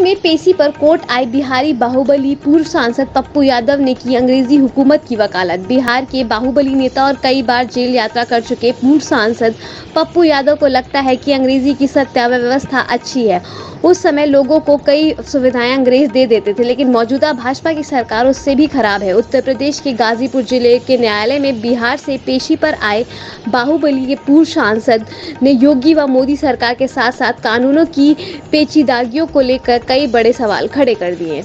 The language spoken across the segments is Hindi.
कश्मीर पेशी पर कोर्ट आए बिहारी बाहुबली पूर्व सांसद पप्पू यादव ने की अंग्रेजी हुकूमत की वकालत। बिहार के बाहुबली नेता और कई बार जेल यात्रा कर चुके पूर्व सांसद पप्पू यादव को लगता है कि अंग्रेजी की सत्ता व्यवस्था अच्छी है। उस समय लोगों को कई सुविधाएं अंग्रेज दे देते थे, लेकिन मौजूदा भाजपा की सरकार उससे भी खराब है। उत्तर प्रदेश के गाजीपुर जिले के न्यायालय में बिहार से पेशी पर आए बाहुबली के पूर्व सांसद ने योगी व मोदी सरकार के साथ साथ कानूनों की पेचीदगियों को लेकर कई बड़े सवाल खड़े कर दिए।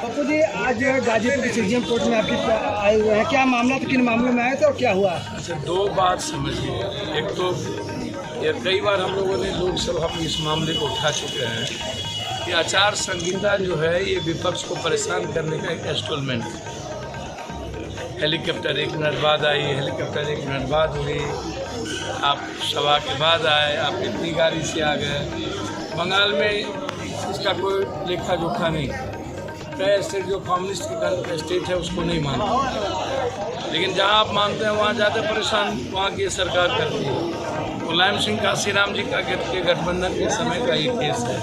पप्पू जी, आज गाजीपुर की सीजीएम कोर्ट में आपकी आए हुए हैं, क्या मामला था, किन मामलों में आए थे और क्या हुआ? अच्छा, दो बात समझिए। एक तो ये कई बार हम लोगों ने लोकसभा में इस मामले को उठा चुके हैं कि आचार संहिता जो है ये विपक्ष को परेशान करने का एक इंस्टॉलमेंट। हेलीकॉप्टर 1 मिनट बाद आई, हेलीकॉप्टर 1 मिनट बाद हुई, आप सभा के बाद आए, आप इतनी गाड़ी से आ गए। बंगाल में इसका कोई लेखा जोखा नहीं। कई स्टेट जो कम्युनिस्ट की स्टेट है उसको नहीं मानते, लेकिन जहाँ आप मानते हैं वहाँ ज़्यादा परेशान वहाँ की सरकार करती है। मुलायम सिंह काशीराम जी का के गठबंधन के समय का ये केस है।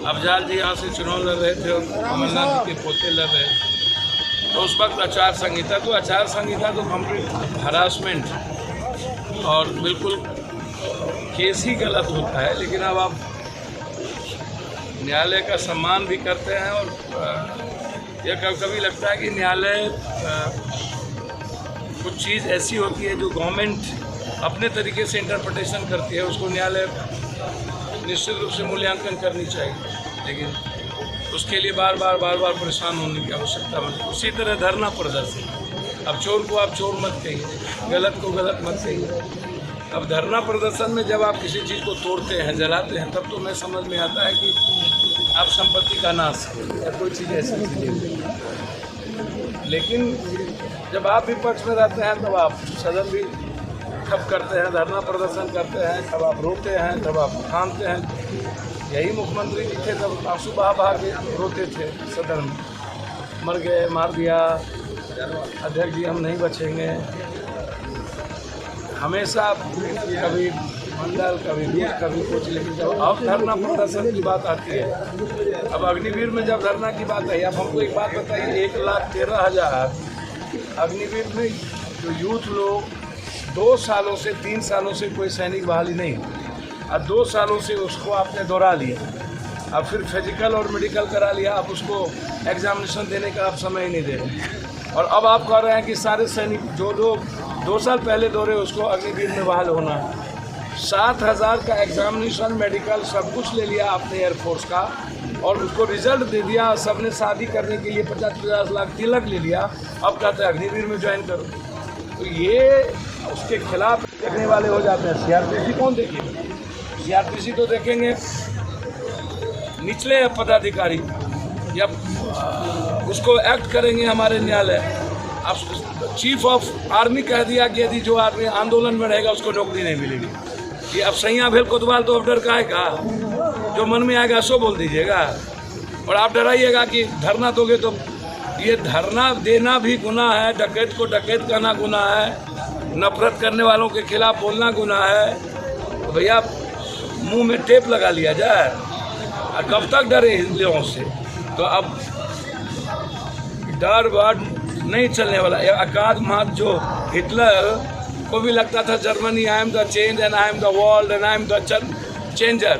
अफजाल जी यहाँ से चुनाव लड़ रहे थे और कमलनाथ जी के पोते लड़ रहे थे, तो उस वक्त आचार संहिता तो कंप्लीट हरासमेंट और बिल्कुल केस ही गलत होता है। लेकिन अब आप न्यायालय का सम्मान भी करते हैं और यह कभी कभी लगता है कि न्यायालय कुछ चीज़ ऐसी होती है जो गवर्नमेंट अपने तरीके से इंटरप्रिटेशन करती है, उसको न्यायालय निश्चित रूप से मूल्यांकन करनी चाहिए, लेकिन उसके लिए बार बार परेशान होने की आवश्यकता नहीं। उसी तरह धरना प्रदर्शन, अब चोर को आप चोर मत कहिए, गलत को गलत मत कहिए। अब धरना प्रदर्शन में जब आप किसी चीज़ को तोड़ते हैं, जलाते हैं, तब तो मैं समझ में आता है कि आप संपत्ति का नाश या कोई चीज़ ऐसी चीज़ें। लेकिन जब आप विपक्ष में रहते हैं तब आप सदन भी ठप करते हैं, धरना प्रदर्शन करते हैं, तब आप रोते हैं, तब आप खानते हैं। यही मुख्यमंत्री जी थे तब आंसू बहा के रोते थे सदन में, मर गए, मार दिया, अध्यक्ष जी हम नहीं बचेंगे। हमेशा कभी मंडल, कभी दूध, कभी कुछ, लेकिन जब अब धरना प्रदर्शन की बात आती है, अब अग्निवीर में जब धरना की बात आई, अब हमको एक बात बताइए, 1,13,000 अग्निवीर में जो यूथ लोग 2 सालों से 3 सालों से कोई सैनिक बहाली नहीं, और 2 सालों से उसको आपने दोहरा लिया, अब फिर फिजिकल और मेडिकल करा लिया, अब उसको एग्जामिनेशन देने का आप समय ही नहीं दे रहे। और अब आप कह रहे हैं कि सारे सैनिक जो 2 साल पहले दौरे उसको अग्निवीर में बहाल होना। 7,000 का एग्जामिनेशन, मेडिकल सब कुछ ले लिया आपने एयरफोर्स का, और उसको रिजल्ट दे दिया। सबने शादी करने के लिए 50-50 लाख तिलक ले लिया, अब कहते हैं अग्निवीर में ज्वाइन करो। तो ये उसके खिलाफ देखने वाले हो जाते हैं। सीआरपीसी कौन देखेगा? सीआरपीसी तो देखेंगे निचले पदाधिकारी, या उसको एक्ट करेंगे हमारे न्यायालय। अब चीफ ऑफ आर्मी कह दिया कि यदि जो आदमी आंदोलन में रहेगा उसको नौकरी नहीं मिलेगी। कि अब सैया भेल कोतवाल तो अब डर का है का, जो मन में आएगा सो बोल दीजिएगा, और आप डराइएगा कि धरना दोगे तो ये धरना देना भी गुनाह है, डकैत को डकैत कहना गुनाह है, नफरत करने वालों के खिलाफ बोलना गुनाह है। तो भैया मुंह में टेप लगा लिया जाए, और कब तक डरे इन लोगों से? तो अब डर वर्ड नहीं चलने वाला। अकाद मात जो हिटलर को भी लगता था Germany I am the change and I am the world and I am the changer,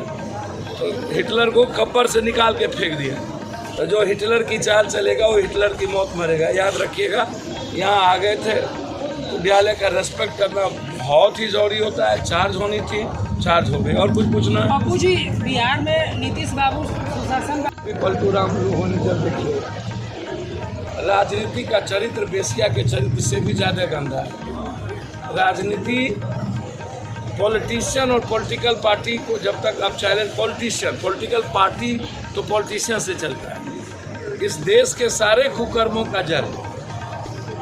तो हिटलर को कब्र से निकाल के फेंक दिया। तो जो हिटलर की चाल चलेगा वो हिटलर की मौत मरेगा, याद रखिएगा। यहाँ आ गए थे तो न्यायालय का रेस्पेक्ट करना बहुत ही ज़रूरी होता है। चार्ज होनी थी, चार्ज हो गई। और कुछ पूछना? बाबू जी, बिहार में नीतीश बाबू सुशासन पलटू राम होने जब देखिए, राजनीति का चरित्र बेसिया के चरित्र से भी ज़्यादा गंदा है। राजनीति, पॉलिटिशियन और पॉलिटिकल पार्टी को जब तक आप चैलेंज, पॉलिटिकल पार्टी तो पॉलिटिशियन से चलता है। इस देश के सारे कुकर्मों का जड़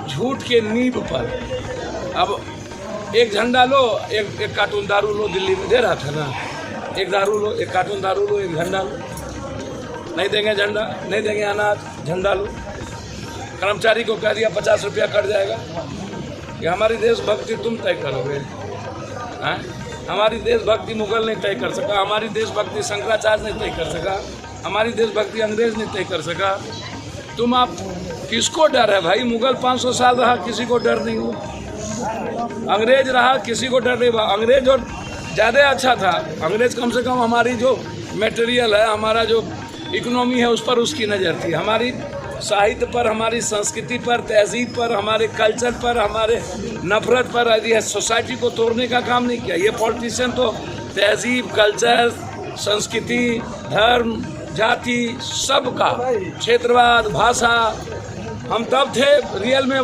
झूठ के नींव पर। अब एक झंडा लो, एक कार्टून दारू लो, दिल्ली में दे रहा था ना, एक दारू लो, एक कार्टून दारू लो, एक झंडा लो। नहीं देंगे झंडा, नहीं देंगे अनाज, झंडा लो। कर्मचारी को कह दिया 50 रुपया कट जाएगा। ये हमारी देशभक्ति तुम तय करोगे? हैं? हमारी देशभक्ति मुगल नहीं तय कर सका, हमारी देशभक्ति शंकराचार्य नहीं तय कर सका, हमारी देशभक्ति अंग्रेज नहीं तय कर सका। तुम आप किसको डर है भाई? मुगल 500 साल रहा, किसी को डर नहीं हुआ। अंग्रेज रहा, किसी को डर नहीं हुआ। अंग्रेज और ज़्यादा अच्छा था। अंग्रेज कम से कम हमारी जो मटेरियल है, हमारा जो इकोनॉमी है, उस पर उसकी नज़र थी। हमारी साहित्य पर, हमारी संस्कृति पर, तहजीब पर, हमारे कल्चर पर, हमारे नफरत पर यदि सोसाइटी को तोड़ने का काम नहीं किया। ये पॉलिटिशियन तो तहजीब, कल्चर, संस्कृति, धर्म, जाति, सबका, क्षेत्रवाद, भाषा, हम तब थे रियल में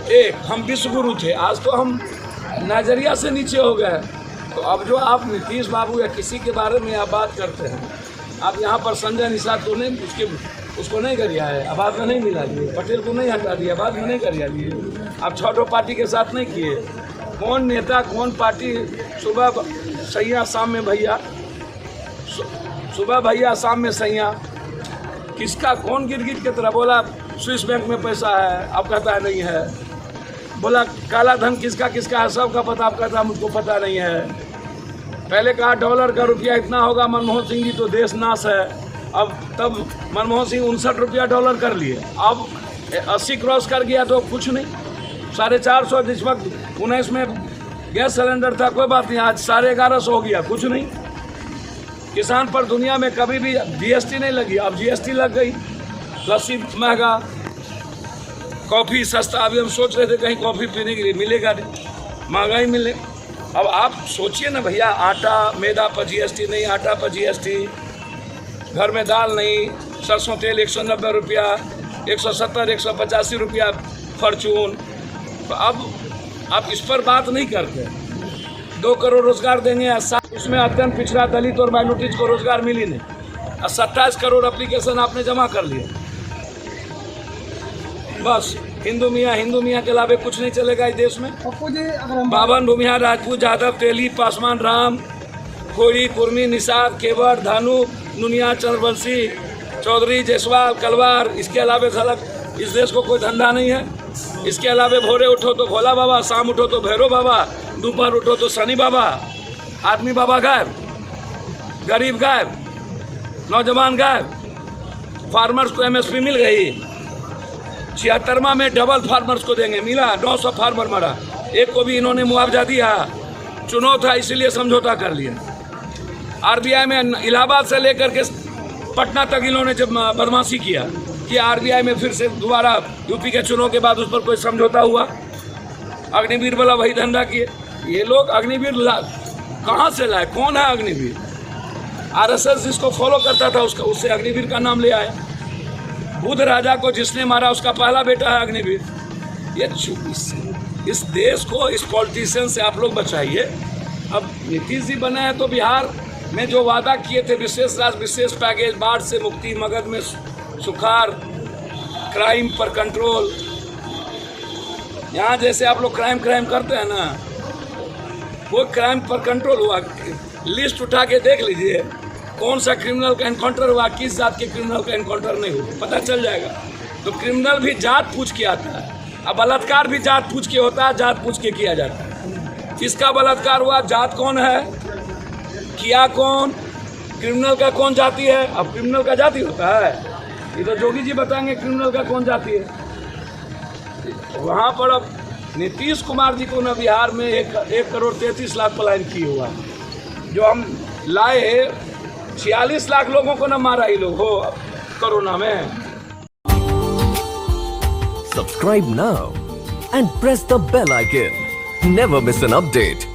एक, हम विश्वगुरु थे। आज तो हम नजरिया से नीचे हो गए। तो अब जो आप नीतीश बाबू या किसी के बारे में आप बात करते हैं, आप यहाँ पर संजय निषाद को नहीं, उसको नहीं गरिया है, आवाज़ में नहीं मिला दिए, पटेल को नहीं हटा दिया, आवाज़ में नहीं गरिया दिए। आप 6 पार्टी के साथ नहीं किए। कौन नेता, कौन पार्टी, सुबह सैया शाम में भैया, सुबह भैया शाम में सैया, किसका कौन गिर के तरह बोला स्विस बैंक में पैसा है, आप कहता है नहीं है। बोला काला धन किसका किसका है, सबका पता, आप कहता है मुझको पता नहीं है। पहले कहा डॉलर का रुपया इतना होगा, मनमोहन सिंह जी तो देश नाश है। अब तब मनमोहन सिंह 59 रुपया डॉलर कर लिए। अब 80 क्रॉस कर गया तो कुछ नहीं, 450 जिस वक्त 19 में गैस सिलेंडर था, कोई बात नहीं, आज 1150 हो गया, कुछ नहीं। किसान पर दुनिया में कभी भी जीएसटी नहीं लगी, अब जीएसटी लग गई। लस्सी महंगा, कॉफ़ी सस्ता। अभी हम सोच रहे थे कहीं कॉफ़ी पीने के लिए, मिलेगा नहीं, महंगाई मिले। अब आप सोचिए ना भैया, आटा मैदा पर जीएसटी नहीं, आटा पर जीएसटी, घर में दाल नहीं, सरसों तेल 190 रुपया, 170, 185 रुपया फॉर्चून। तो अब आप इस पर बात नहीं करते। 2 करोड़ रोजगार देंगे, उसमें अत्यंत पिछड़ा दलित और माइनॉरिटीज को रोजगार मिली नहीं। 27 करोड़ एप्लीकेशन आपने जमा कर लिए। बस हिंदू मियाँ के अलावा कुछ नहीं चलेगा इस देश में। बावन, भूमिहार, राजपूत, यादव, तेली, पासवान, राम, कोई, कुर्मी, निषाद, केवट, धानु, नुनिया, चंद्रवंशी, चौधरी, जायसवाल, कलवार, इसके अलावा सलग इस देश को कोई धंधा नहीं है। इसके अलावा भोरे उठो तो भोला बाबा, शाम उठो तो भैरव बाबा, दोपहर उठो तो शनि बाबा। आदमी बाबा गायब, गरीब गायब, नौजवान गायब। फार्मर्स को एमएसपी मिल गई, 76वां में डबल फार्मर्स को देंगे, मिला। 900 फार्मर मरा, एक को भी इन्होंने मुआवजा दिया। चुनाव था इसलिए समझौता कर लिया। आरबीआई में इलाहाबाद से लेकर के पटना तक इन्होंने जब बदमाशी किया कि आरबीआई में फिर से दोबारा यूपी के चुनाव के बाद उस पर कोई समझौता हुआ। अग्निवीर वाला वही धंधा किए। ये लोग अग्निवीर कहाँ से लाए? कौन है अग्निवीर? आरएसएस जिसको फॉलो करता था उससे अग्निवीर का नाम ले आए। बुद्ध राजा को जिसने मारा उसका पहला बेटा है अग्निवीर। ये इस देश को इस पॉलिटिशियन से आप लोग बचाइए। अब नीतीश जी बने हैं तो बिहार में जो वादा किए थे, विशेष राज्य, विशेष पैकेज, बाढ़ से मुक्ति, मगध में सुखार, क्राइम पर कंट्रोल, यहाँ जैसे आप लोग क्राइम करते हैं ना, वो क्राइम पर कंट्रोल हुआ। लिस्ट उठा के देख लीजिए कौन सा क्रिमिनल का एनकाउंटर हुआ, किस जात के क्रिमिनल का एनकाउंटर नहीं हुआ, पता चल जाएगा। तो क्रिमिनल भी जात पूछ के आता है। अब बलात्कार भी जात पूछ के होता है, जात पूछ के किया जाता है। किसका बलात्कार हुआ, जात कौन है, किया कौन, क्रिमिनल का कौन जाति है। अब क्रिमिनल का जाति होता है, ये तो जोगी जी बताएंगे क्रिमिनल का कौन जाति है। वहाँ पर अब नीतीश कुमार जी को ना बिहार में 1 करोड़ 33 लाख पलायन किए हुआ, जो हम लाए 46 लाख लोगों को ना मारा ही लोग हो कोरोना में। Subscribe now and press the bell icon. Never miss an update.